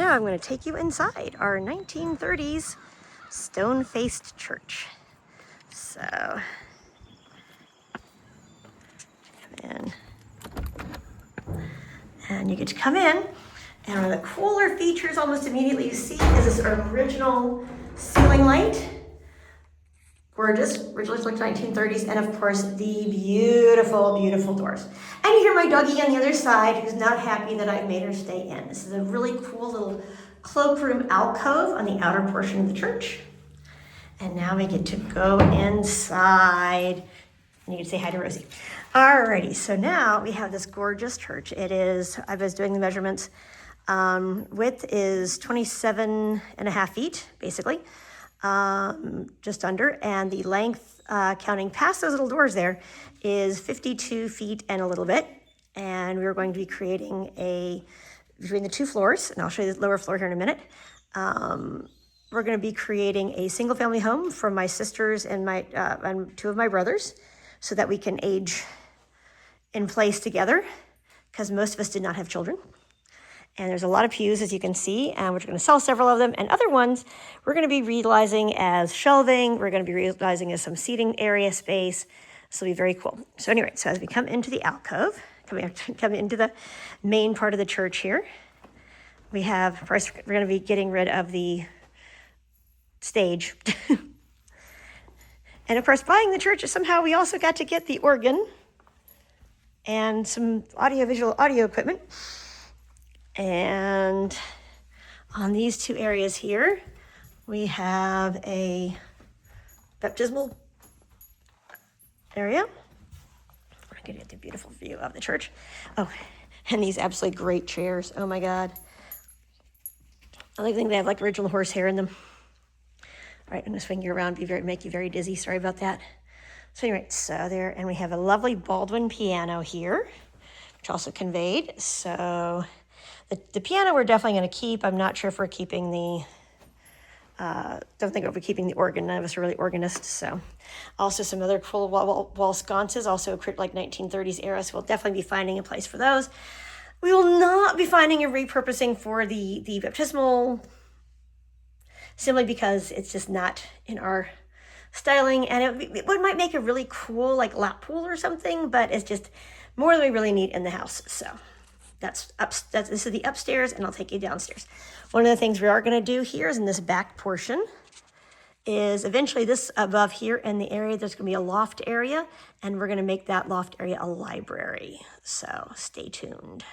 now I'm going to take you inside our 1930s stone-faced church. So, come in. And you get to come in, and one of the cooler features almost immediately you see is this original ceiling light. Gorgeous, originally like 1930s, and of course the beautiful, beautiful doors. And you hear my doggie on the other side who's not happy that I've made her stay in. This is a really cool little cloakroom alcove on the outer portion of the church. And now we get to go inside. And you can say hi to Rosie. Alrighty, so now we have this gorgeous church. It is, I was doing the measurements. Width is 27.5 feet, basically. Just under, and the length, counting past those little doors there, is 52 feet and a little bit. And we're going to be creating between the two floors, and I'll show you the lower floor here in a minute. We're going to be creating a single family home for my sisters and and two of my brothers, so that we can age in place together, because most of us did not have children. And there's a lot of pews, as you can see, and we're going to sell several of them. And other ones we're going to be utilizing as shelving. We're going to be utilizing as some seating area space. This will be very cool. So anyway, so as we come into the alcove, come into the main part of the church here, we have, first, we're going to be getting rid of the stage. And of course, buying the church, somehow we also got to get the organ and some audio equipment. And on these two areas here, we have a baptismal area. I'm gonna get the beautiful view of the church. Oh, and these absolutely great chairs. Oh my God. I think they have like original horsehair in them. All right, I'm gonna swing you around, make you very dizzy. Sorry about that. So anyway, so there, and we have a lovely Baldwin piano here, which also conveyed. So the piano we're definitely going to keep. I'm not sure if we're keeping don't think we're keeping the organ. None of us are really organists. So also some other cool wall sconces, also like 1930s era. So we'll definitely be finding a place for those. We will not be finding a repurposing for the baptismal, simply because it's just not in our styling. And it might make a really cool like lap pool or something, but it's just more than we really need in the house. So this is the upstairs, and I'll take you downstairs. One of the things we are going to do here is in this back portion is eventually this above here in the area, there's going to be a loft area, and we're going to make that loft area a library. So stay tuned.